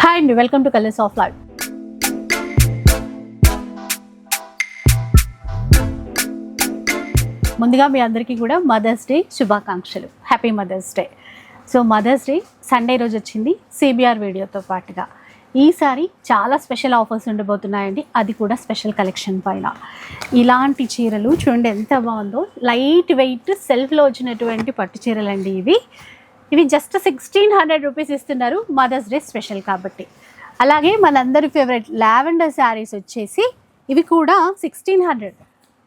Hi అండి, welcome to colours of life. ముందుగా మీ అందరికీ కూడా మదర్స్ డే శుభాకాంక్షలు. Happy mother's day. So mother's day Sunday రోజు వచ్చింది సిబిఆర్ వీడియోతో పాటుగా. ఈసారి చాలా స్పెషల్ ఆఫర్స్ ఉండబోతున్నాయండి, అది కూడా స్పెషల్ కలెక్షన్ పైన. ఇలాంటి చీరలు చూడండి ఎంత బాగుందో, లైట్ వెయిట్ సెల్ఫ్లో వచ్చినటువంటి పట్టు చీరలు అండి ఇవి జస్ట్ 1600 రూపీస్ ఇస్తున్నారు, మదర్స్ డే స్పెషల్ కాబట్టి. అలాగే మనందరి ఫేవరెట్ లావెండర్ శారీస్ వచ్చేసి ఇవి కూడా 1600,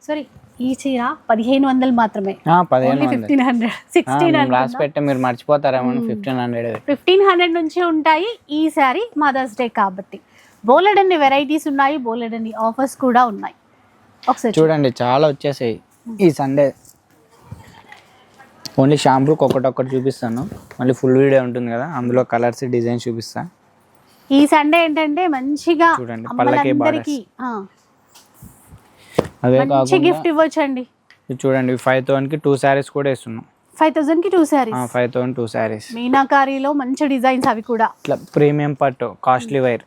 సారీ ఈ చీర 1500 మాత్రమే. 1500 మీరు మర్చిపోతారేమో. 1500 నుంచి ఉంటాయి ఈ శారీ మదర్స్ డే కాబట్టి. బోలెడన్ని వెరైటీస్ ఉన్నాయి, బోలెడన్ని ఆఫర్స్ కూడా ఉన్నాయి. ఒకసారి చూడండి, చాలా వచ్చేసాయి ఈ సండే. ఓన్లీ షాంపూకి ఒక్కటి చూపిస్తాను, మళ్ళీ ఫుల్ వీడియో ఉంటుంది కదా, అందులో కలర్స్ డిజైన్స్ చూపిస్తా. ఈ సండే ఏంటంటే మంచిగా చూడండి పళ్ళకి అందరికి అదే మంచి గిఫ్ట్ ఇవ్వచ్చండి. చూడండి 5000 కి 2 సారీస్ కూడా ఇస్తున్నాం. 5000 కి 2 సారీస్. 5000 2 సారీస్. మీనాకారిలో మంచి డిజైన్స్, అవి కూడా ఇట్లా ప్రీమియం పట్టు, కాస్ట్లీ వైర్,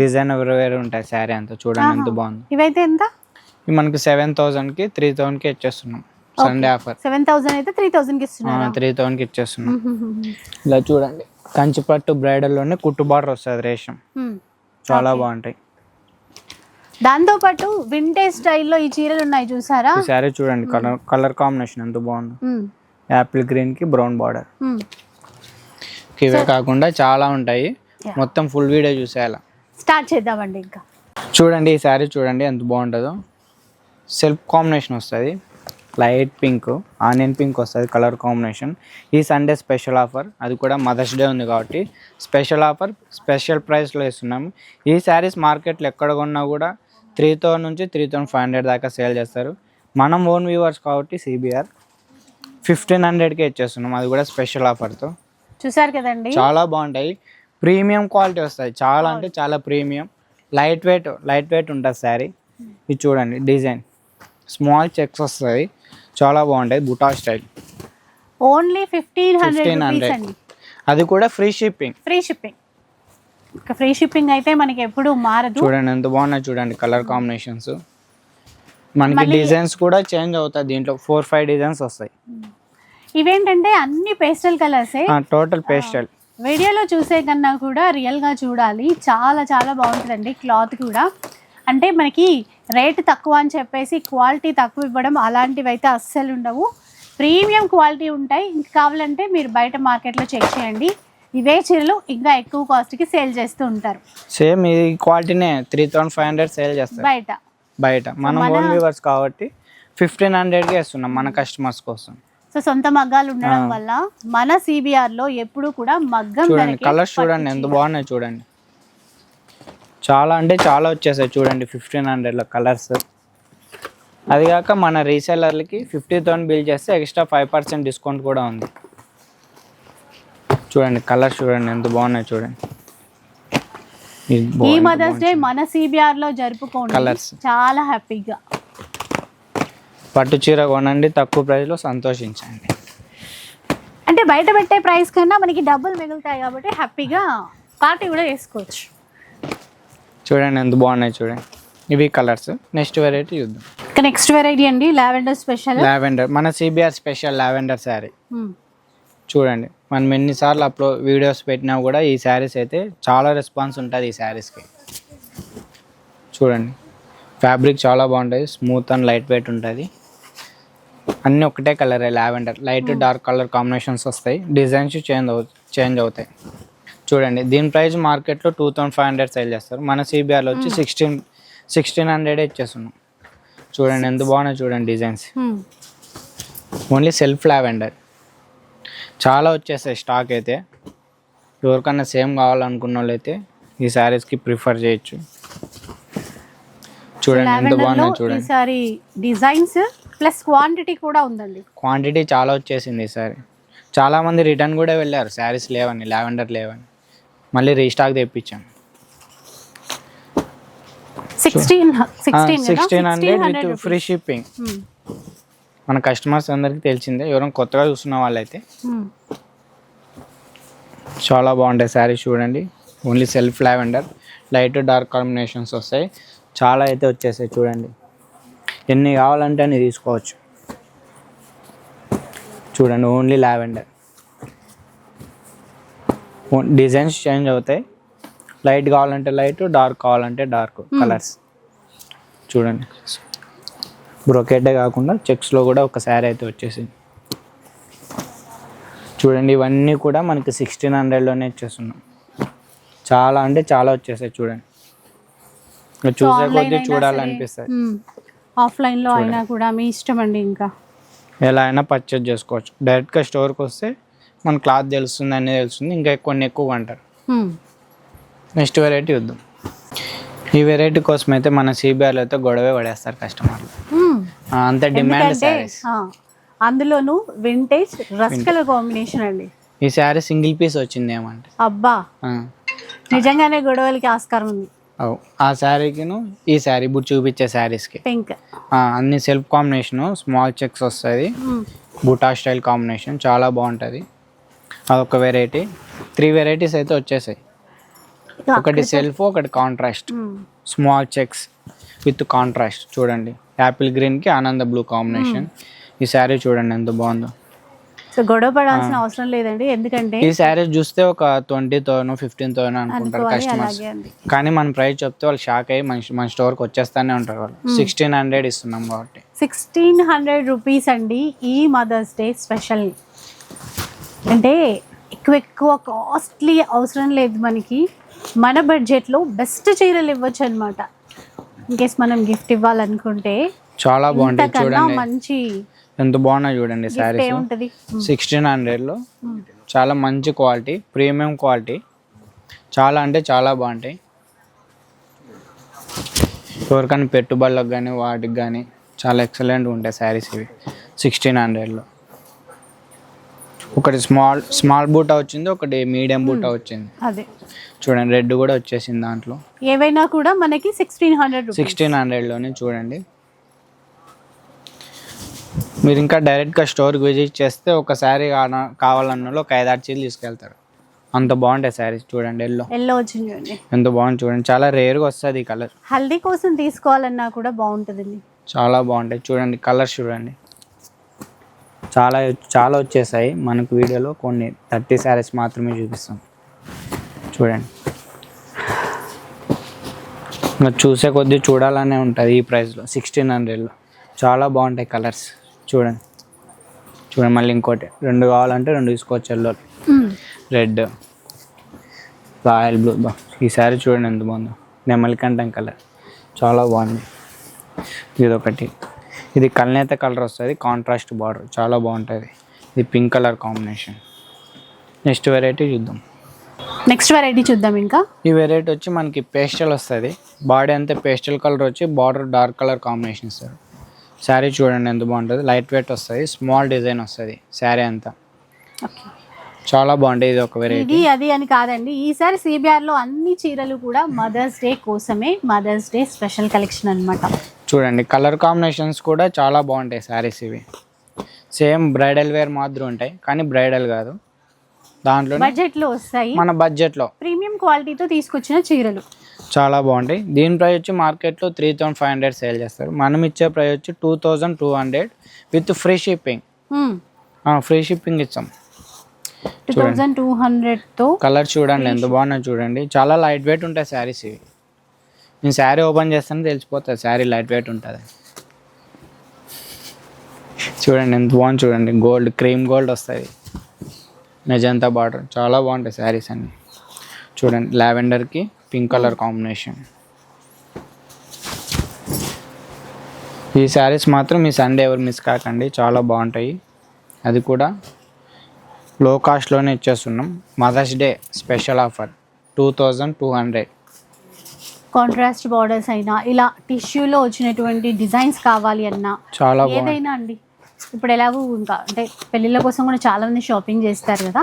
డిజైన్ వేరే ఉంటాయి సారీ అంతా. చూడండి ఎంత బాగుంది. ఇవైతే ఎంత? ఇవి మనకి 7000 కి 3000 కి ఇచ్చేస్తున్నాం. సండే ఆఫర్ 7000 అయితే 3000 కి ఇస్తున్నారు. 3000 కి ఇచ్చేస్తున్నాం. ఇలా చూడండి కంచి పట్టు బ్రైడల్ లోనే కుట్టు బార్డర్ వస్తుంది, రేషం. చాలా బాగుంటాయి. దాంతో పాటు వింటేజ్ స్టైల్లో ఈ చీరలు ఉన్నాయి చూసారా. ఈ సారీ చూడండి, కలర్ కాంబినేషన్ ఎంత బాగుంది. యాపిల్ గ్రీన్ కి బ్రౌన్ బార్డర్. ఇవే కాకుండా చాలా ఉంటాయి, మొత్తం ఫుల్ వీడియో చూసేయాల. స్టార్ట్ చేద్దామండి. ఇంకా చూడండి ఈ సారీ చూడండి ఎంత బాగుంటుందో. సెల్ఫ్ కాంబినేషన్ వస్తుంది, లైట్ పింక్, ఆనియన్ పింక్ వస్తుంది కలర్ కాంబినేషన్. ఈ సండే స్పెషల్ ఆఫర్, అది కూడా మదర్స్ డే ఉంది కాబట్టి స్పెషల్ ఆఫర్, స్పెషల్ ప్రైస్లో ఇస్తున్నాము. ఈ శారీస్ మార్కెట్లో ఎక్కడ కొన్నా కూడా 3000 నుంచి 3500 దాకా సేల్ చేస్తారు. మనం ఓన్ వ్యూవర్స్ కాబట్టి సిబిఆర్ 1500కే ఇచ్చేస్తున్నాం, అది కూడా స్పెషల్ ఆఫర్తో. చూసారు కదండి, చాలా బాగుంటాయి, ప్రీమియం క్వాలిటీ వస్తాయి. చాలా అంటే చాలా ప్రీమియం, లైట్ వెయిట్ ఉంటుంది శారీ. ఇది చూడండి డిజైన్, స్మాల్ చెక్స్ వస్తాయి, చాలా బాగుంటాయి. బుటా స్టైల్. ఓన్లీ 1500 అండి, అది కూడా ఫ్రీ షిప్పింగ్. ఫ్రీ షిప్పింగ్ అయితే మనకి ఎప్పుడు మారదు. చూడండి ఎంత బాగున్నాయి, చూడండి కలర్ కాంబినేషన్స్. మనకి డిజైన్స్ కూడా చేంజ్ అవుతాయి, దీంట్లో 4-5 డిజైన్స్ వస్తాయి. ఇవేంటంటే అన్ని పేస్టల్ కలర్సే, టోటల్ పేస్టల్. వీడియోలో చూసే కన్నా కూడా రియల్గా చూడాలి. చాలా చాలా బాగుంటుందండి క్లాత్ కూడా. అంటే మనకి రేట్ తక్కువ అని చెప్పేసి క్వాలిటీ తక్కువ ఇవ్వడం అలాంటివి అయితే అస్సలు ఉండవు, ప్రీమియం క్వాలిటీ ఉంటాయి. ఇంకా కావాలంటే మీరు బయట మార్కెట్లో చెక్ చేయండి, ఇవే చీరలు ఇంకా ఎక్కువ కాస్ట్కి సేల్ చేస్తూ ఉంటారు. సేమ్ ఈ క్వాలిటీనే 3500 సేల్ చేస్తారు బయట. మనం ఓన్ వ్యూవర్స్ కాబట్టి 1500కే ఇస్తున్నాం మన కస్టమర్స్ కోసం. సో సొంత మగ్గాలు ఉండడం వల్ల మన సిబిఆర్లో ఎప్పుడు కూడా మగ్గం. చూడండి కలర్స్ చూడండి ఎంత బాగున్నాయి, చూడండి చాలా అంటే చాలా వచ్చేసాయి. చూడండి 1500లో కలర్స్. అది కాక మన రీసెలర్లకి 50,000 బిల్ చేస్తే ఎక్స్ట్రా 5% డిస్కౌంట్ కూడా ఉంది. చూడండి కలర్స్ చూడండి ఎంత బాగున్నాయి, చూడండి. ఈ మదర్స్ డే మన సిబిఆర్ లో జరుపుకోండి, కలర్స్ చాలా హ్యాపీగా. పట్టు చీర కొనండి, తక్కువ ప్రైస్ లో సంతోషించండి. అంటే బయట పెట్టే ప్రైస్ కన్నా మనకి డబ్బులు మిగులుతాయి కాబట్టి హ్యాపీగా పార్టీ కూడా చేసుకోవచ్చు. చూడండి ఎంత బాగున్నాయి, చూడండి ఇవి కలర్స్. నెక్స్ట్ వెరైటీ చూద్దాం. నెక్స్ట్ వెరైటీ అండి లావెండర్ స్పెషల్. లావెండర్ మన సిబిఆర్ స్పెషల్ లావెండర్ శారీ. చూడండి మనం ఎన్నిసార్లు వీడియోస్ పెట్టినా కూడా ఈ శారీస్ అయితే చాలా రెస్పాన్స్ ఉంటుంది ఈ శారీస్కి. చూడండి ఫ్యాబ్రిక్ చాలా బాగుంటుంది, స్మూత్ అండ్ లైట్ వెయిట్ ఉంటుంది. అన్నీ ఒకటే కలరే lavender, light dark colour combinations వస్తాయి, డిజైన్స్ చేంజ్ అవుతాయి. చూడండి దీని ప్రైస్ మార్కెట్లో 2500 సేల్ చేస్తారు, మన సిబిఆర్లో వచ్చి 1600 ఇచ్చేస్తున్నాం. చూడండి ఎంత బాగున్నాయి, చూడండి డిజైన్స్. ఓన్లీ సెల్ఫ్ లావెండర్, చాలా వచ్చేస్తాయి స్టాక్ అయితే. ఎవరికన్నా సేమ్ కావాలనుకున్న వాళ్ళు అయితే ఈ శారీస్కి ప్రిఫర్ చేయొచ్చు. చూడండి ఎంత బాగున్నాయి, చూడండి ఈసారి డిజైన్స్ ప్లస్ క్వాంటిటీ కూడా ఉందండి. క్వాంటిటీ చాలా వచ్చేసింది ఈసారి. చాలామంది రిటర్న్ కూడా వెళ్ళారు, శారీస్ లేవని, లావెండర్ లేవని. మళ్ళీ రీస్టాక్ తెప్పించాం. 1600 with free shipping. మన కస్టమర్స్ అందరికి తెలిసిందే, ఎవరైనా కొత్తగా చూస్తున్న వాళ్ళైతే. చాలా బాగుంటాయి శారీస్, చూడండి. 1600 రూపీస్ అండి. చాలా బాగుంటాయి శారీస్, చూడండి. Only self lavender, light dark combinations వస్తాయి. చాలా అయితే వచ్చేసాయి చూడండి. ఎన్ని కావాలంటే అన్ని తీసుకోవచ్చు. చూడండి ఓన్లీ లావెండర్. డిజైన్స్ చేంజ్ అవుతాయి. లైట్ కావాలంటే లైట్, డార్క్ కావాలంటే డార్క్ కలర్స్. చూడండి బ్రోకెటే కాకుండా చెక్స్లో కూడా ఒక శారీ అయితే వచ్చేసింది. చూడండి ఇవన్నీ కూడా మనకి 1600లోనే ఇచ్చేస్తున్నాం. చాలా అంటే చాలా వచ్చేసాయి చూడండి. చూసే కొద్దీ చూడాలనిపిస్తుంది. ఆఫ్లైన్లో అయినా కూడా మీ ఇష్టం అండి. ఇంకా ఎలా అయినా పర్చేజ్ చేసుకోవచ్చు. డైరెక్ట్గా స్టోర్కి వస్తే మన క్లాత్ తెలుస్తుంది, అన్నీ తెలుస్తుంది. ఇంకా కొన్ని ఎక్కువ అంటారు. నెక్స్ట్ వెరైటీ వద్దాం. ఈ వెరైటీ కోసం అయితే మన సిబిఆర్లో అయితే గొడవే పడేస్తారు కస్టమర్లు. అంత డిమాండ్ శారీస్. అందులోనూ వింటేజ్ రస్ట్ కలర్ కాంబినేషన్ అండి. ఈ శారీ సింగిల్ పీస్ వచ్చింది ఏమంటే అబ్బా, నిజంగానే గొడవలకి ఆస్కారం ఉంది. ఆ శారీకిను ఈ శారీ ఇప్పుడు చూపించే శారీస్కి పింక్ అన్ని సెల్ఫ్ కాంబినేషన్, స్మాల్ చెక్స్ వస్తుంది, బుటా స్టైల్ కాంబినేషన్ చాలా బాగుంటుంది. అదొక వెరైటీ. 3 వెరైటీస్ అయితే వచ్చేసాయి. ఒకటి సెల్ఫ్, ఒకటి contrast, small checks with contrast. చూడండి యాపిల్ గ్రీన్కి ఆనంద బ్లూ కాంబినేషన్. ఈ శారీ చూడండి ఎంత బాగుందో. సో గొడవ పడాల్సిన అవసరం లేదండి, ఎందుకంటే ఈ శారీ చూస్తే ఒక 20,000 15,000 అనుకుంటారు కస్టమర్స్. కానీ మన ప్రైస్ చెప్తే వాళ్ళు షాక్ అయ్యి మన స్టోర్కి వచ్చేస్తానే ఉంటారు. వాళ్ళు 1600 ఇస్తున్నాం కాబట్టి 1600 రూపీస్ అండి. ఈ మదర్స్ డే స్పెషల్. అంటే ఎక్కువ కాస్ట్లీ అవసరం లేదు మనకి. మన బడ్జెట్లో బెస్ట్ చీరలు ఇవ్వచ్చు అనమాట. ఇన్కేస్ మనం గిఫ్ట్ ఇవ్వాలనుకుంటే చాలా బాగుంటుంది. చూడండి మంచి ఎంత బాగున్నాయి చూడండి శారీస్. 1600లో చాలా మంచి క్వాలిటీ, ప్రీమియం క్వాలిటీ. చాలా అంటే చాలా బాగుంటాయి. ఎవరికైనా పెట్టుబడులకు కానీ వాటికి కానీ చాలా ఎక్సలెంట్గా ఉంటాయి శారీస్ ఇవి 1600లో. ఒకటి స్మాల్ బూటా వచ్చింది, ఒకటి మీడియం బూటా వచ్చింది. అదే చూడండి రెడ్ కూడా వచ్చేసింది దాంట్లో. ఏవైనా కూడా మనకి 1600లోనే. చూడండి మీరు ఇంకా డైరెక్ట్గా స్టోర్కి విజిట్ చేస్తే ఒక శారీ కావాలన్న ఒక 5-6 చీరలు తీసుకెళ్తారు. అంత బాగుంటాయి శారీస్. చూడండి ఎల్లో వచ్చింది చూడండి ఎంత బాగుంది. చూడండి చాలా రేర్గా వస్తుంది ఈ కలర్. హల్దీ కోసం తీసుకోవాలన్నా కూడా బాగుంటుందండి. చాలా బాగుంటాయి. చూడండి కలర్స్ చూడండి చాలా చాలా వచ్చేసాయి. మనకు వీడియోలో కొన్ని 30 శారీస్ మాత్రమే చూపిస్తాం. చూడండి ఇంకా చూసే కొద్దీ చూడాలనే ఉంటుంది. ఈ ప్రైస్లో 1600లో చాలా బాగుంటాయి కలర్స్. చూడండి మళ్ళీ ఇంకోటి 2 కావాలంటే 2 తీసుకోవచ్చు. Yellow, red, royal blue. ఈ శారీ చూడండి ఎంత బాగుందో. నెమలికంఠం కలర్ చాలా బాగుంది. ఇదొకటి. ఇది కల్నేత కలర్ వస్తుంది, కాంట్రాస్ట్ బార్డర్ చాలా బాగుంటుంది. ఇది pink colour combination. Next variety చూద్దాం. ఇంకా ఈ వెరైటీ వచ్చి మనకి పేస్టల్ వస్తుంది. బాడీ అంతా పేస్టల్ కలర్ వచ్చి బార్డర్ డార్క్ కలర్ కాంబినేషన్ ఇస్తారు. శారీ చూడండి ఎంత బాగుంటుంది. లైట్ వెయిట్ వస్తుంది, స్మాల్ డిజైన్ వస్తుంది శారీ అంతా. చాలా బాగుంటుంది. ఇది ఒక వెరైటీ. అది అని కాదండి, ఈసారి సిబిఆర్లో అన్ని చీరలు కూడా మదర్స్ డే కోసమే, మదర్స్ డే స్పెషల్ కలెక్షన్ అనమాట. చూడండి కలర్ కాంబినేషన్స్ కూడా చాలా బాగుంటాయి శారీస్. ఇవి సేమ్ బ్రైడల్ వేర్ మాదిరి ఉంటాయి, కానీ బ్రైడల్ కాదు. దాంట్లో బడ్జెట్లో వస్తాయి. మన బడ్జెట్లో ప్రీమియం క్వాలిటీతో తీసుకొచ్చిన చీరలు చాలా బాగుంటాయి. దీని ప్రైస్ వచ్చి మార్కెట్లో 3500 సేల్ చేస్తారు. మనం ఇచ్చే ప్రైస్ వచ్చి 2200 with free shipping. Free shipping ఇచ్చాం. 2200తో కలర్ చూడండి ఎంత బాగున్నాయి. చూడండి చాలా లైట్ వెయిట్ ఉంటాయి శారీస్ ఇవి. నేను శారీ ఓపెన్ చేస్తాను తెలిసిపోతుంది శారీ లైట్ వెయిట్ ఉంటుంది. చూడండి ఎంత బాగుంది. చూడండి గోల్డ్, క్రీమ్ గోల్డ్ వస్తుంది, మెజంతా బార్డర్ చాలా బాగుంటాయి శారీస్ అన్నీ. చూడండి లావెండర్కి పింక్ కలర్ కాంబినేషన్. ఈ శారీస్ మాత్రం మీ సండే ఎవరు మిస్ కాకండి, చాలా బాగుంటాయి. అది కూడా లో కాస్ట్లోనే ఇచ్చేస్తున్నాం. Mothers day special offer 2200. Contrast borders అయినా ఇలా టిష్యూలో వచ్చినటువంటి డిజైన్స్ కావాలి అన్నా చాలా ఏదైనా అండి. ఇప్పుడు ఎలాగో ఇంకా అంటే పెళ్ళిళ్ళ కోసం కూడా చాలామంది షాపింగ్ చేస్తారు కదా,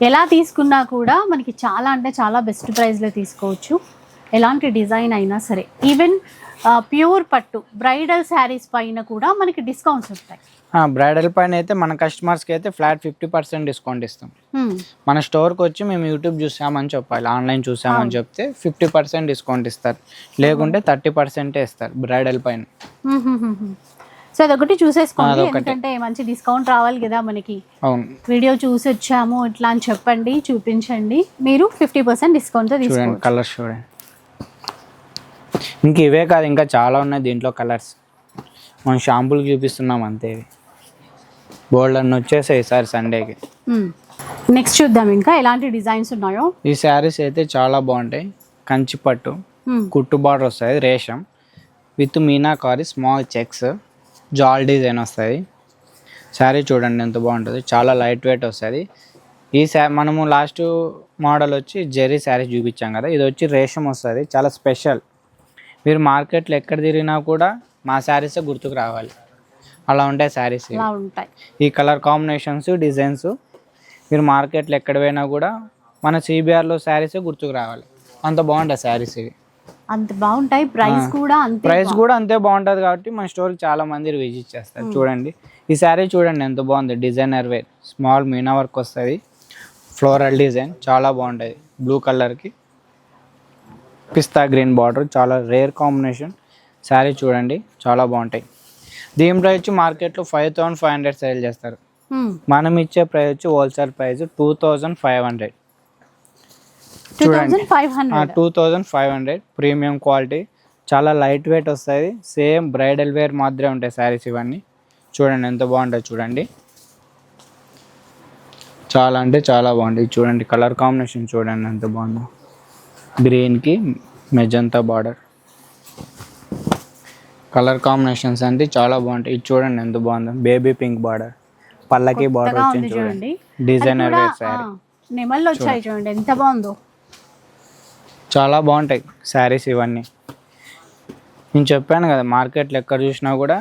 ఎలా తీసుకున్నా కూడా మనకి చాలా అంటే చాలా బెస్ట్ ప్రైస్లో తీసుకోవచ్చు. ఎలాంటి డిజైన్ అయినా సరే, ఈవెన్ ప్యూర్ పట్టు బ్రైడల్ శారీస్ పైన కూడా మనకి డిస్కౌంట్స్ ఉంటాయి. బ్రైడల్ పైన అయితే మన కస్టమర్స్కి అయితే ఫ్లాట్ 50% డిస్కౌంట్ ఇస్తాం. మన స్టోర్కి వచ్చి మేము యూట్యూబ్ చూసామని చెప్పాలి, ఆన్లైన్ చూసామని చెప్తే 50% డిస్కౌంట్ ఇస్తారు, లేకుంటే 30% ఇస్తారు బ్రైడల్ పైన. సో అదొకటి చూసేసుకోండి, ఎందుకంటే మంచి డిస్కౌంట్ రావాలి కదా మనకి. అవును, వీడియో చూసి వచ్చాము ఇట్లా అని చెప్పండి, చూపించండి, మీరు 50% డిస్కౌంట్తో తీసుకోండి. కలర్స్ చూడండి, ఇంక ఇవే కాదు ఇంకా చాలా ఉన్నాయి దీంట్లో కలర్స్. మనం షాంపులు చూపిస్తున్నాం అంతే, బోల్డ్ అన్ని వచ్చేసాయి ఈసారి సండేకి. నెక్స్ట్ చూద్దాం ఇంకా ఎలాంటి డిజైన్స్ ఉన్నాయో. ఈ శారీస్ అయితే చాలా బాగుంటాయి, కంచి పట్టు కుట్టు బార్డర్ వస్తుంది, రేషం విత్ మీనాకారి స్మాల్ చెక్స్ జాల్ డిజైన్ వస్తుంది. శారీ చూడండి ఎంత బాగుంటుంది, చాలా లైట్ వెయిట్ వస్తుంది. ఈ మనము లాస్ట్ మోడల్ వచ్చి జెరీ శారీ చూపించాం కదా, ఇది వచ్చి రేషం వస్తుంది, చాలా స్పెషల్. మీరు మార్కెట్లో ఎక్కడ తిరిగినా కూడా మా శారీసే గుర్తుకు రావాలి, అలా ఉంటాయి శారీస్. ఈ కలర్ కాంబినేషన్స్ డిజైన్స్ మీరు మార్కెట్లో ఎక్కడ పోయినా కూడా మన సిబిఆర్లో శారీసే గుర్తుకు రావాలి, అంత బాగుంటాయి శారీస్ ఇవి. అంత బాగుంటాయి, ప్రైస్ కూడా అంతే బాగుంటుంది కాబట్టి మన స్టోర్కి చాలా మంది విజిట్ చేస్తారు. చూడండి ఈ శారీ చూడండి ఎంత బాగుంది, designer wear small Meena work వస్తుంది, ఫ్లోరల్ డిజైన్ చాలా బాగుంటుంది. బ్లూ కలర్కి పిస్తా గ్రీన్ బార్డర్, చాలా రేర్ కాంబినేషన్. శారీ చూడండి చాలా బాగుంటాయి. దీని ప్రైస్ వచ్చి మార్కెట్లో 5500 సేల్ చేస్తారు, మనం ఇచ్చే ప్రైస్ వచ్చి హోల్సేల్ ప్రైస్ 2500. చూడండి 2500 ప్రీమియం క్వాలిటీ, చాలా లైట్ వెయిట్ వస్తుంది, సేమ్ బ్రైడల్ వేర్ మాదిరే ఉంటాయి శారీస్ ఇవన్నీ. చూడండి ఎంత బాగుంటుంది చూడండి, చాలా అంటే చాలా బాగుంటుంది. చూడండి కలర్ కాంబినేషన్ చూడండి ఎంత బాగుందో, గ్రీన్కి మెజంతా బార్డర్, కలర్ కాంబినేషన్స్ అంటే చాలా బాగుంటాయి. ఇది చూడండి ఎంత బాగుందో, బేబీ పింక్ బార్డర్, పల్లకి బార్డర్ వచ్చింది చూడండి, డిజైనర్ వేర్ శారీ, నెమళ్ళు వచ్చాయి చూడండి ఎంత బాగుందో, చాలా బాగుంటాయి శారీస్ ఇవన్నీ. నేను చెప్పాను కదా మార్కెట్లో ఎక్కడ చూసినా కూడా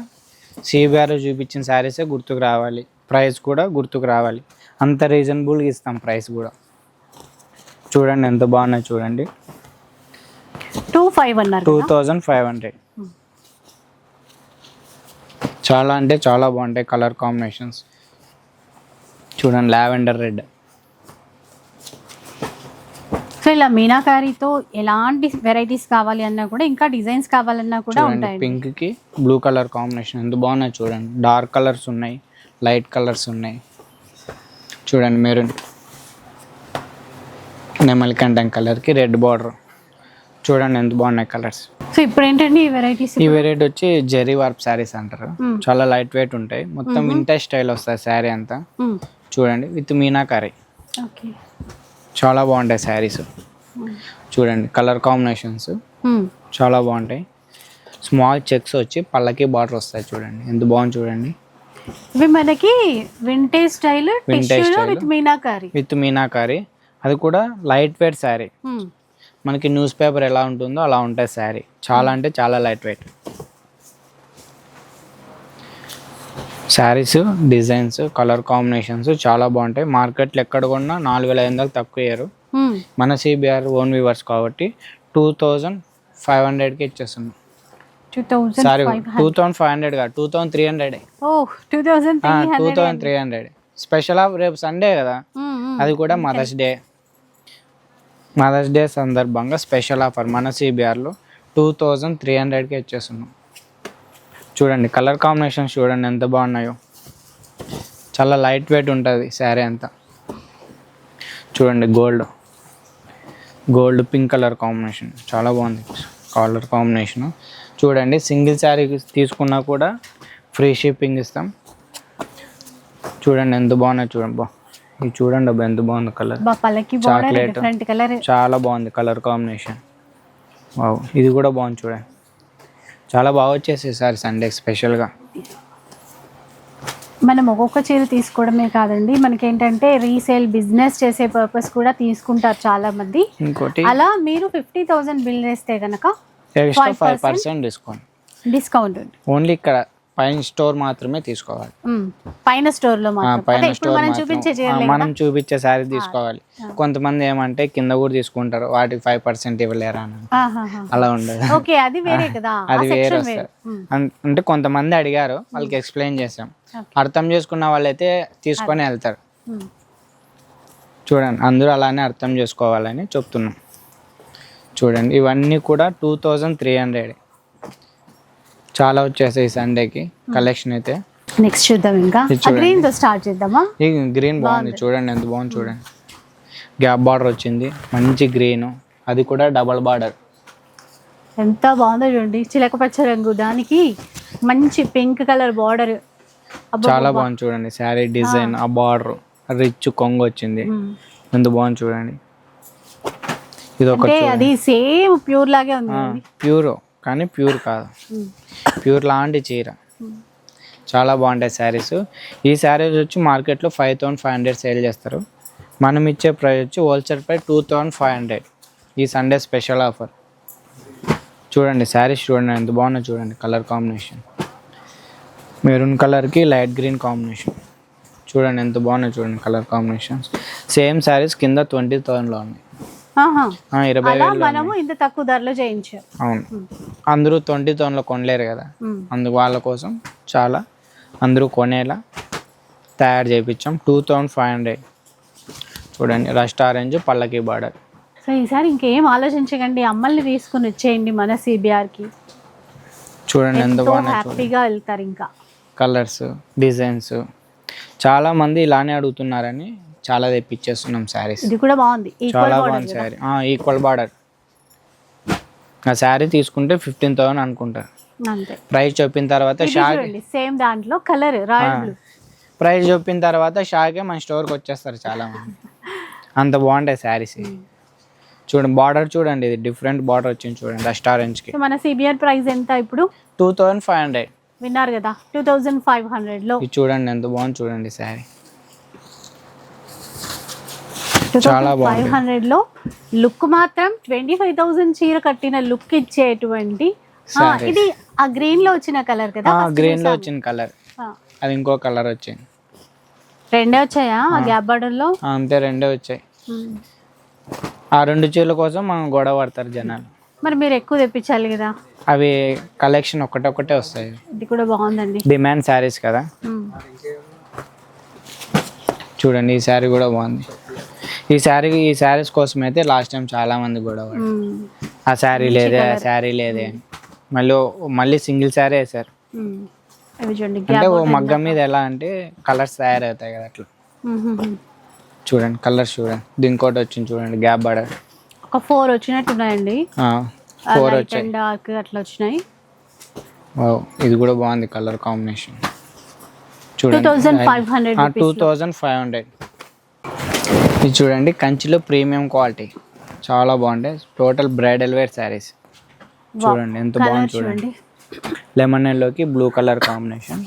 సిబిఆర్లో చూపించిన శారీసే గుర్తుకు రావాలి, ప్రైస్ కూడా గుర్తుకు రావాలి, అంత రీజనబుల్గా ఇస్తాం ప్రైస్ కూడా. చూడండి ఎంత బాగున్నాయి చూడండి, 2500. చాలా అంటే చాలా బాగుంటాయి కలర్ కాంబినేషన్స్. చూడండి లావెండర్ రెడ్. సో ఇలా మీనాకారితో ఎలాంటి వెరైటీస్ కావాలి అన్నా కూడా, ఇంకా డిజైన్స్ కావాలన్నా కూడా ఉంటాయి. పింక్ కి బ్లూ కలర్ కాంబినేషన్ ఎంత బాగున్నాయి చూడండి, డార్క్ కలర్స్ ఉన్నాయి, లైట్ కలర్స్ ఉన్నాయి. చూడండి మెరూన్, నెమలికంఠం కలర్కి రెడ్ బార్డర్, చూడండి ఎంత బాగున్నాయి కలర్స్. సో ఇప్పుడు ఏంటండి ఈ వెరైటీస్? ఈ వెరైటీ వచ్చి జెరీ వార్ప్ శారీస్ అంటారు, చాలా లైట్ వెయిట్ ఉంటాయి, మొత్తం వింటేజ్ స్టైల్ వస్తుంది శారీ అంతా. చూడండి విత్ మీనాకారి, చాలా బాగుంటాయి శారీస్. చూడండి కలర్ కాంబినేషన్స్ చాలా బాగుంటాయి, స్మాల్ చెక్స్ వచ్చి పళ్ళకి బార్డర్ వస్తాయి. చూడండి ఎంత బాగుంది చూడండి, ఇవి మనకి వింటేజ్ స్టైల్ విత్ మీనాకారి, అది కూడా లైట్ వెయిట్ శారీ. మనకి న్యూస్ పేపర్ ఎలా ఉంటుందో అలా ఉంటుంది శారీ, చాలా అంటే చాలా light weight. Saris designs colour combinations చాలా బాగుంటాయి, మార్కెట్లో ఎక్కడ కొన్నా 4500 తక్కువ ఇయ్యారు. మన సిబిఆర్ ఓన్ వ్యూవర్స్ కాబట్టి 2500కి ఇచ్చేస్తున్నాం. సారీ 2500 కాదు 2300. 2300 స్పెషల్ ఆఫ్ రేపు సండే కదా, అది కూడా మదర్స్ డే సందర్భంగా స్పెషల్ ఆఫర్ మన సిబిఆర్లో 2300కి ఇచ్చేస్తున్నాం. చూడండి కలర్ కాంబినేషన్స్ చూడండి ఎంత బాగున్నాయో, చాలా లైట్ వెయిట్ ఉంటుంది శారీ అంతా. చూడండి గోల్డ్ పింక్ కలర్ కాంబినేషన్ చాలా బాగుంది కలర్ కాంబినేషన్. చూడండి సింగిల్ శారీ తీసుకున్నా కూడా ఫ్రీ షిప్పింగ్ ఇస్తాం. చూడండి ఎంత బాగున్నాయి చూడండి, ఇది చూడండి అబ్బా ఎంత బాగుంది కలర్, చాక్లెట్ చాలా బాగుంది కలర్ కాంబినేషన్. వావ్ ఇది కూడా బాగుంది చూడండి, చాలా బాగా వచ్చేసి సార్ సండే స్పెషల్గా. మనం ఒక్కొక్క చీర తీసుకోవడమే కాదండి, మనకేంటంటే రీసేల్ బిజినెస్ చేసే పర్పస్ కూడా తీసుకుంటారు చాలా మంది. ఇంకోటి అలా మీరు 50,000 బిల్ చేస్తే కనుక ఎక్స్ట్రా 5% డిస్కౌంట్ ఓన్లీ ఇక్కడ పైన స్టోర్ మాత్రమే తీసుకోవాలి. పైన స్టోర్ లో మాత్రం. పైన అదే ఇప్పుడు స్టోర్ మనం చూపించే చీరలే మనం చూపించే శారీ తీసుకోవాలి. కొంతమంది ఏమంటే కింద కూడా తీసుకుంటారు, వాటికి 5% ఇవ్వలేరా అని. అలా ఉండదు. ఓకే, అది వేరే కదా, అది వేరే వస్తుంది. అంటే కొంతమంది అడిగారు, వాళ్ళకి ఎక్స్ప్లెయిన్ చేసాం. అర్థం చేసుకున్న వాళ్ళైతే తీసుకొని వెళ్తారు. చూడండి, అందరూ అలానే అర్థం చేసుకోవాలని చెప్తున్నాం. చూడండి, ఇవన్నీ కూడా 2300. చాలా వచ్చేసాయి సండేకి కలెక్షన్ అయితే. నెక్స్ట్ చూద్దాం. ఇంకా గ్రీన్ తో స్టార్ట్ చేద్దామా? ఈ గ్రీన్ బాగుంది చూడండి, ఎంత బాగుంది చూడండి. గ్యాప్ బార్డర్ వచ్చింది, మంచి గ్రీన్, అది కూడా డబల్ బార్డర్. ఎంత బాగుందో చూడండి, చిలకపచ్చ రంగు, దానికి మంచి పింక్ కలర్ బార్డర్. చాలా బాగుంది చూడండి శారీ డిజైన్, ఆ బార్డర్ రిచ్ కొంగు వచ్చింది, ఎంత బాగుంది చూడండి. ఇది ఒక అది సేమ్ ప్యూర్ లాగే ఉంది. ప్యూర్ కానీ ప్యూర్ కాదు, ప్యూర్ లాంటి చీర. చాలా బాగుంటాయి శారీస్. ఈ శారీస్ వచ్చి మార్కెట్లో 5500 సేల్ చేస్తారు. మనం ఇచ్చే ప్రైస్ వచ్చి హోల్సేల్ ప్రైస్ 2500. ఈ సండే స్పెషల్ ఆఫర్. చూడండి శారీస్ చూడండి ఎంత బాగున్నాయి చూడండి. కలర్ కాంబినేషన్ మెరూన్ కలర్కి లైట్ గ్రీన్ కాంబినేషన్. చూడండి ఎంత బాగున్నాయి చూడండి కలర్ కాంబినేషన్స్. సేమ్ శారీస్ కింద 20,000లో ఉన్నాయి. 20,000 మనము ఇంత తక్కువ ధరలో చేయించాం. అవును, అందరూ 20,000లో కొనలేరు కదా, అందుకు వాళ్ళ కోసం చాలా అందరూ కొనేలా తయారు చేయించాం. 2500. చూడండి, రస్ట్ ఆరెంజ్ పల్లకి బార్డర్. సో ఈసారి ఇంకేం ఆలోచించకండి, అమ్మల్ని తీసుకుని వచ్చేయండి మన సిబిఆర్కి. చూడండి ఎంత బాగున్నాయి, హ్యాపీగా వెళ్తారు. ఇంకా కలర్స్ డిజైన్స్ చాలా మంది ఇలానే అడుగుతున్నారని చాలా తెప్పించేస్తున్నాం శారీస్. ఇది కూడా బాగుంది, చాలా బాగుంది శారీ. Equal border. ఆ శారీ తీసుకుంటే 15,000 అనుకుంటారు. అంతే. ప్రైస్ చెప్పిన తర్వాత షాక్, సేమ్ దాంట్లో కలర్ రాయల్ బ్లూ. ప్రైస్ చెప్పిన తర్వాత షాకే మన స్టోర్కి వచ్చేస్తారు చాలా మంది. అంత బాగుంటాయి శారీస్. చూడండి బార్డర్ చూడండి, ఇది డిఫరెంట్ బార్డర్ వచ్చింది చూడండి రస్ట్ ఆరెంజ్కి. మన సిబిఆర్ ప్రైస్ ఎంత ఇప్పుడు? 2500. విన్నారు కదా, 2500లో. ఇది చూడండి ఎంత బాగుంది చూడండి శారీ. చాలా బాగుంది. 500లో లుక్ మాత్రం 25,000 చీర కట్టిన లుక్ ఇచ్చేటువంటి. ఇది ఆ గ్రీన్ లో వచ్చిన కలర్ కదా, గ్రీన్ లో వచ్చిన కలర్. అది ఇంకో కలర్ వచ్చింది. రెండే వచ్చాయా ఆ గ్యాప్ బార్డర్ లో? అంతే, రెండే వచ్చాయి. ఆ 2 చీరల కోసం మనం గొడవ పడతారు జనాలు. మరి మీరు ఎక్కువ తెప్పించాలి కదా. అవి కలెక్షన్ ఒకటే వస్తాయి. ఇది కూడా బాగుందండి, డిమాండ్ శారీస్ కదా. చూడండి ఈ శారీ కూడా బాగుంది. ఈ శారీస్ కోసం అయితే లాస్ట్ టైం చాలా మంది గొడవ ఆ శారీ లేదే, ఆ శారీ లేదే అని. మళ్ళీ సింగిల్ శారీ వేసారు. అంటే ఓ మగ్గం మీద ఎలా అంటే కలర్స్ తయారవుతాయి కదా అట్లా. చూడండి కలర్స్ చూడండి. దీనికోటి వచ్చింది చూడండి గ్యాప్ బార్డర్. ఒక 4 వచ్చినట్టు ఉన్నాయండి. 4 వచ్చాయి, డార్క్ అట్లా వచ్చినాయి. ఇది కూడా బాగుంది కలర్ కాంబినేషన్. చూడండి 2500. ఇది చూడండి కంచిలో ప్రీమియం క్వాలిటీ, చాలా బాగుంటాయి. Total bridal wear saris. చూడండి ఎంత బాగుంది చూడండి. లెమన్ ఎల్లోకి బ్లూ కలర్ కాంబినేషన్.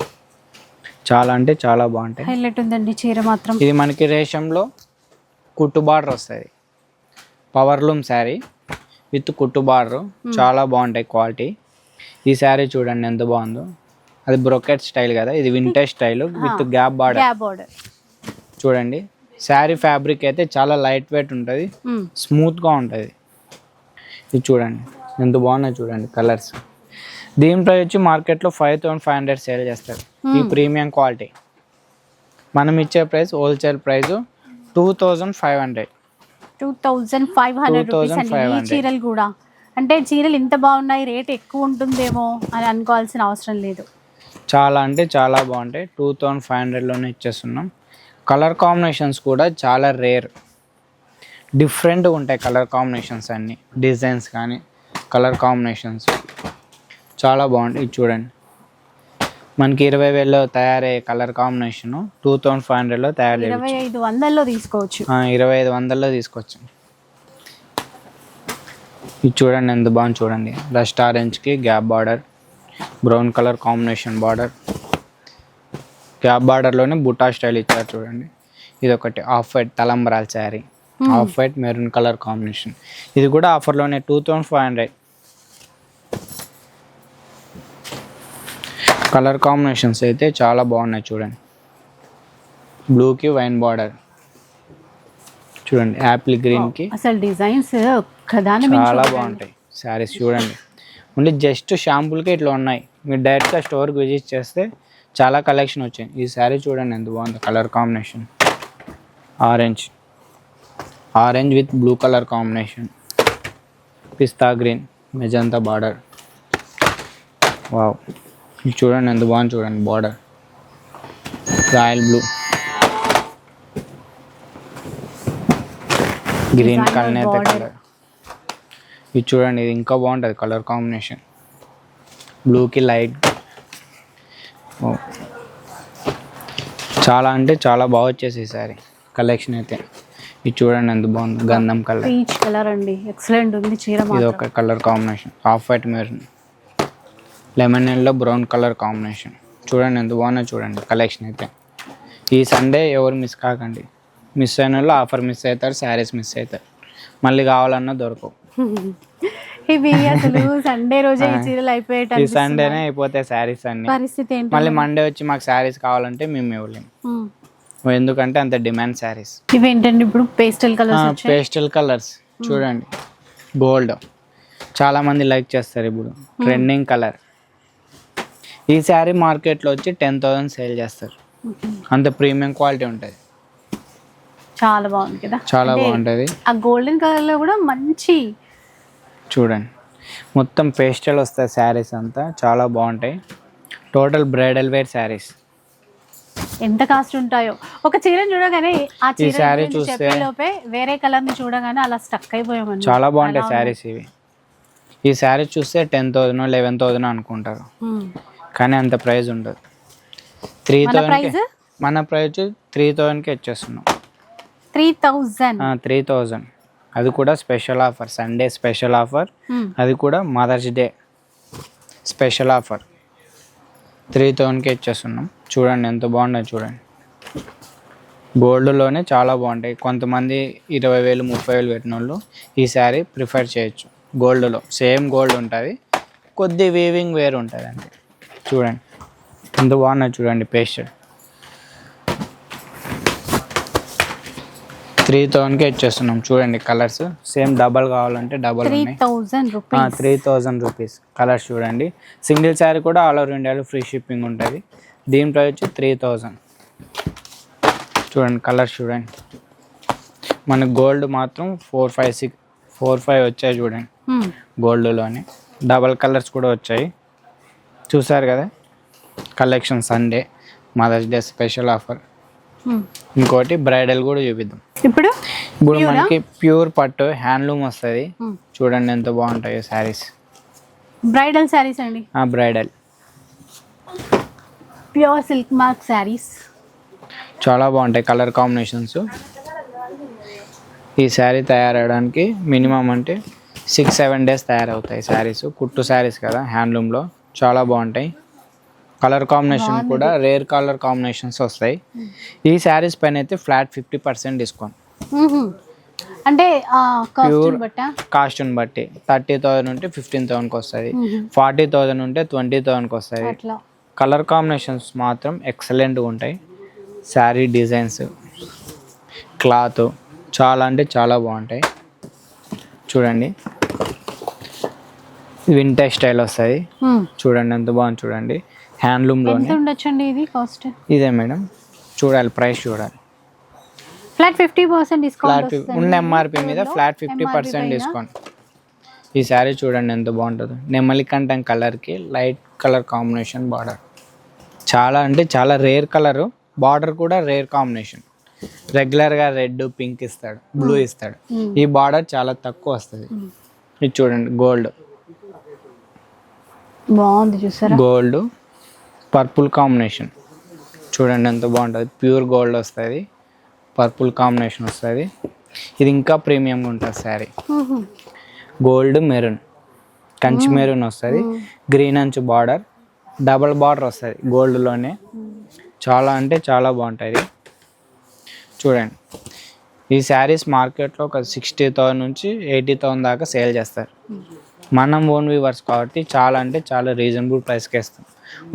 చాలా అంటే చాలా బాగుంటాయి. హైలైట్ ఉందండి చీర మాత్రం. ఇది మనకి రేషంలో కుట్టు బార్డర్ వస్తుంది. పవర్ లూమ్ శారీ విత్ కుట్టు బార్డర్. చాలా బాగుంటాయి క్వాలిటీ. ఈ శారీ చూడండి ఎంత బాగుందో. అది బ్రోకెట్ స్టైల్ కదా, ఇది vintage style with gap border. చూడండి శారీ ఫ్యాబ్రిక్ అయితే చాలా లైట్ వెయిట్ ఉంటుంది, స్మూత్గా ఉంటుంది. ఇది చూడండి ఎంత బాగున్నాయి చూడండి కలర్స్. దీని ప్రైస్ వచ్చి మార్కెట్లో 5500 సేల్ చేస్తారు. ఈ ప్రీమియం క్వాలిటీ. మనం ఇచ్చే ప్రైస్ హోల్సేల్ ప్రైస్ 2500. 2500 రూపీస్ అండి ఈ చీరలు కూడా. అంటే చీరలు ఇంత బాగున్నాయి, రేట్ ఎక్కువ ఉంటుందేమో అని అనుకోవాల్సిన అవసరం లేదు. చాలా అంటే చాలా బాగుంటాయి. 2500లోనే ఇచ్చేస్తున్నాం. కలర్ కాంబినేషన్స్ కూడా చాలా రేర్, డిఫరెంట్గా ఉంటాయి కలర్ కాంబినేషన్స్ అన్నీ. డిజైన్స్ కానీ కలర్ కాంబినేషన్స్ చాలా బాగుంటాయి. ఇది చూడండి మనకి 20,000లో తయారయ్యే కలర్ కాంబినేషన్ 2500లో తయారు చేయవచ్చు. 2500లో తీసుకోవచ్చు. 2500లో తీసుకోవచ్చు. ఇది చూడండి ఎంత బాగుంది చూడండి. రస్ట్ ఆరెంజ్కి gap border, brown colour combination border. Gap బార్డర్లోనే బుటా స్టైల్ ఇచ్చారు చూడండి. ఇది ఒకటి ఆఫ్ వైట్ తలంబరాల sari, off white maroon colour combination. ఇది కూడా ఆఫర్లోనే 2500. కలర్ కాంబినేషన్స్ అయితే చాలా బాగున్నాయి చూడండి. బ్లూకి వైన్ బార్డర్ చూడండి, యాపిల్ గ్రీన్కి అసలు డిజైన్స్ చాలా బాగుంటాయి శారీస్ చూడండి. ఓన్లీ జస్ట్ షాంపుల్కి ఇట్లా ఉన్నాయి. మీరు డైరెక్ట్గా స్టోర్కి విజిట్ చేస్తే చాలా కలెక్షన్ వచ్చాయి. ఈ శారీ చూడండి ఎంత బాగుంది. Colour combination orange with blue colour combination, పిస్తా గ్రీన్, మెజంతా బార్డర్. వావ్, ఇది చూడండి ఎంత బాగుంది చూడండి. బార్డర్ రాయల్ బ్లూ, గ్రీన్ కల్నేత కలర్. ఇది చూడండి, ఇది ఇంకా బాగుంటుంది కలర్ కాంబినేషన్. బ్లూకి లైట్. చాలా అంటే చాలా బాగా వచ్చేసి సారీ కలెక్షన్ అయితే. ఇది చూడండి ఎంత బాగుంది. గంధం కలర్, పీచ్ కలర్ అండి, ఎక్సలెంట్ ఉంది చీర. ఇది ఒక colour combination. Of white maroon, lemon yellow brown colour combination. చూడండి ఎంత బాగున్నా చూడండి కలెక్షన్ అయితే. ఈ సండే ఎవరు మిస్ కాకండి. మిస్ అయిన వాళ్ళు ఆఫర్ మిస్ అవుతారు, శారీస్ మిస్ అవుతారు, మళ్ళీ కావాలన్నా దొరకవు. ఇవి అసలు సండే రోజే ఈ చీరలు అయిపోయేట. ఈ సండేనే అయిపోతాయి శారీస్ అన్ని. పరిస్థితి ఏంటి? మళ్ళీ మండే వచ్చి మాకు శారీస్ కావాలంటే మేము ఇవ్వలేము, ఎందుకంటే అంత డిమాండ్ శారీస్. ఇవేంటండి ఇప్పుడు పేస్టల్ కలర్స్? పేస్టల్ కలర్స్ చూడండి, గోల్డ్ చాలా మంది లైక్ చేస్తారు ఇప్పుడు, ట్రెండింగ్ కలర్. ఈ శారీ మార్కెట్లో వచ్చి 10,000 సేల్ చేస్తారు. అంత ప్రీమియం క్వాలిటీ ఉంటుంది. చాలా బాగుంది కదా, చాలా బాగుంటుంది. ఆ గోల్డెన్ కలర్ లో కూడా మంచి చూడండి, మొత్తం పేస్టల్ వస్తాయి శారీస్ అంతా, చాలా బాగుంటాయి. Total bridal wear saris. ఎంత కాస్ట్ ఉంటాయో. ఒక చీరను చూడగానే ఆ శారీ చీర చూస్తే చెప్పేలోపే వేరే కలర్ ని చూడగానే అలా స్టక్ అయిపోయామండి. చాలా బాగుంటాయి శారీస్ ఇవి. ఈ శారీ చూస్తే 10,000 11,000 అనుకుంటారు, కానీ అంత ప్రైస్ ఉండదు. 3,000. మన ప్రైస్ 3,000కి ఇచ్చేస్తున్నాం. 3,000. అది కూడా special offer, Sunday special offer. అది కూడా మదర్స్ డే స్పెషల్ ఆఫర్. 3,000కి ఇచ్చేస్తున్నాం. చూడండి ఎంత బాగున్నాయి చూడండి. గోల్డ్లోనే చాలా బాగుంటాయి. కొంతమంది 20,000 30,000 పెట్టిన వాళ్ళు ఈ శారీ ప్రిఫర్ చేయొచ్చు. గోల్డ్లో సేమ్ గోల్డ్ ఉంటుంది, కొద్ది వీవింగ్ వేర్ ఉంటుంది అంతే. చూడండి ఎంత బాగున్నాయి చూడండి. పేస్టల్ 3,000కే ఇచ్చేస్తున్నాం. చూడండి కలర్స్ సేమ్, డబల్ కావాలంటే డబల్ ఉన్నాయి. 3,000 రూపీస్ కలర్స్ చూడండి. సింగిల్ శారీ కూడా ఆల్ ఓవర్ ఇండియాలో ఫ్రీ షిప్పింగ్ ఉంటుంది. దీని ప్రైస్ వచ్చి 3,000. చూడండి కలర్స్ చూడండి. మనకు గోల్డ్ మాత్రం 4, 5 వచ్చాయి చూడండి. గోల్డ్లోనే డబల్ కలర్స్ కూడా వచ్చాయి. చూసారు కదా collection. Sunday mother's day special offer. ఇంకోటి బ్రైడల్ కూడా చూపిద్దాం. ఇప్పుడు మనకి ప్యూర్ పట్టు హ్యాండ్లూమ్ వస్తుంది. చూడండి ఎంత బాగుంటాయో శారీస్. బ్రైడల్ శారీస్ అండి. Bridal pure silk mark saris చాలా బాగుంటాయి కలర్ కాంబినేషన్స్. ఈ శారీ తయారవడానికి మినిమం అంటే 6-7 డేస్ తయారవుతాయి శారీస్. కుట్టు శారీస్ కదా, హ్యాండ్లూమ్లో చాలా బాగుంటాయి. కలర్ కాంబినేషన్ కూడా రేర్ కలర్ కాంబినేషన్స్ వస్తాయి. ఈ శారీస్ పైన అయితే ఫ్లాట్ 50% డిస్కౌంట్. అంటే ప్యూర్ కాస్ట్ని బట్టి 30,000 ఉంటే 15,000కి వస్తుంది, 40,000 ఉంటే 20,000కి వస్తుంది. కలర్ కాంబినేషన్స్ మాత్రం ఎక్సలెంట్గా ఉంటాయి. శారీ డిజైన్స్, క్లాత్ చాలా అంటే చాలా బాగుంటాయి. చూడండి వింటేజ్ స్టైల్ వస్తుంది. చూడండి ఎంత బాగుంది చూడండి. హ్యాండ్లూమ్లోనే ఉండొచ్చండి ఇది కాస్ట్. ఇదే మేడం, చూడాలి ప్రైస్ చూడాలి. ఫ్లాట్ 50% డిస్కౌంట్ ఉన్న ఎంఆర్పి మీద ఫ్లాట్ 50% డిస్కౌంట్. ఈ శారీ చూడండి ఎంత బాగుంటుందో. నెమలి కంఠం కలర్కి లైట్ కలర్ కాంబినేషన్ బార్డర్. చాలా అంటే చాలా రేర్ కలరు. బార్డర్ కూడా రేర్ కాంబినేషన్. రెగ్యులర్గా రెడ్ పింక్ ఇస్తాడు, బ్లూ ఇస్తాడు. ఈ బార్డర్ చాలా తక్కువ వస్తుంది. ఇది చూడండి గోల్డ్, బాగుంది చూసారా. గోల్డ్ పర్పుల్ కాంబినేషన్ చూడండి ఎంత బాగుంటుంది. ప్యూర్ గోల్డ్ వస్తుంది, పర్పుల్ కాంబినేషన్ వస్తుంది. ఇది ఇంకా ప్రీమియంగా ఉంటుంది sari. Gold maroon, Kanchi maroon వస్తుంది. గ్రీన్ అంచు బార్డర్, డబల్ బార్డర్ వస్తుంది గోల్డ్లోనే. చాలా అంటే చాలా బాగుంటుంది. చూడండి ఈ శారీస్ మార్కెట్లో ఒక 60,000 నుంచి 80,000 దాకా సేల్ చేస్తారు. మనం ఓన్ వీవర్స్ కాబట్టి చాలా అంటే చాలా రీజనబుల్ ప్రైస్కి ఇస్తాం.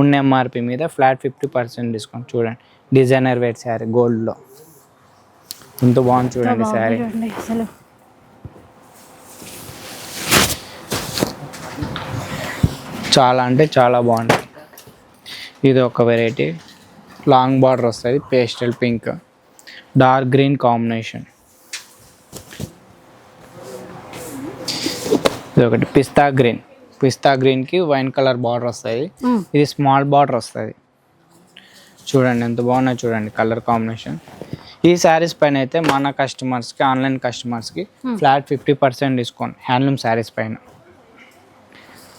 ఉన్న ఎంఆర్పి మీద ఫ్లాట్ 50% డిస్కౌంట్. చూడండి డిజైనర్ వేర్ శారీ గోల్డ్లో ఎంత బాగుంది చూడండి శారీ. చూడండి అసలు చాలా అంటే చాలా బాగుంటుంది. ఇది ఒక వెరైటీ లాంగ్ బార్డర్ వస్తుంది, pastel pink dark green combination. ఇది ఒకటి పిస్తా గ్రీన్కి వైన్ కలర్ బార్డర్ వస్తుంది. ఇది స్మాల్ బార్డర్ వస్తుంది. చూడండి ఎంత బాగున్నాయి చూడండి కలర్ కాంబినేషన్. ఈ శారీస్ పైన అయితే మన కస్టమర్స్కి ఆన్లైన్ కస్టమర్స్కి ఫ్లాట్ 50% డిస్కౌంట్ హ్యాండ్లూమ్ శారీస్ పైన.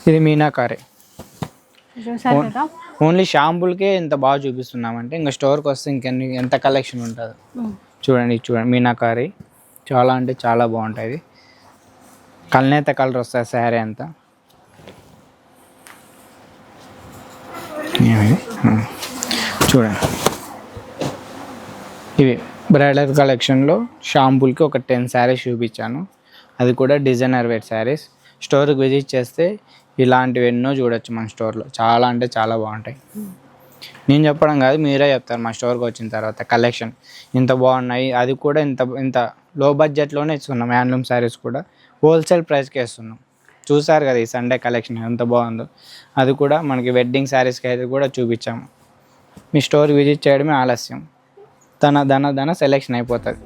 ఇది మీనాకారి. చూసారు కదా ఓన్లీ షాంపుల్కే ఇంత బాగా చూపిస్తున్నామంటే ఇంకా స్టోర్కి వస్తే ఎంత కలెక్షన్ ఉంటుంది. చూడండి మీనాకారి చాలా అంటే చాలా బాగుంటుంది. కల్నేత కలర్ వస్తుంది శారీ అంతా. చూడండి ఇవి బ్రైడల్ కలెక్షన్లో షాంపుల్కి ఒక 10 శారీస్ చూపించాను. అది కూడా డిజైనర్ వేర్ శారీస్. స్టోర్కి విజిట్ చేస్తే ఇలాంటివి ఎన్నో చూడొచ్చు మన స్టోర్లో. చాలా అంటే చాలా బాగుంటాయి. నేను చెప్పడం కాదు, మీరే చెప్తారు మా స్టోర్కి వచ్చిన తర్వాత కలెక్షన్ ఇంత బాగున్నాయి. అది కూడా ఇంత లో బడ్జెట్లోనే ఇస్తున్నాం. హ్యాండ్లూమ్ శారీస్ కూడా హోల్సేల్ ప్రైస్కి ఇస్తున్నాం. చూసారు కదా ఈ సండే కలెక్షన్ ఎంత బాగుందో. అది కూడా మనకి వెడ్డింగ్ శారీస్కి అయితే కూడా చూపించాము. మీ స్టోర్ విజిట్ చేయడమే ఆలస్యం. ధన సెలెక్షన్ అయిపోతుంది.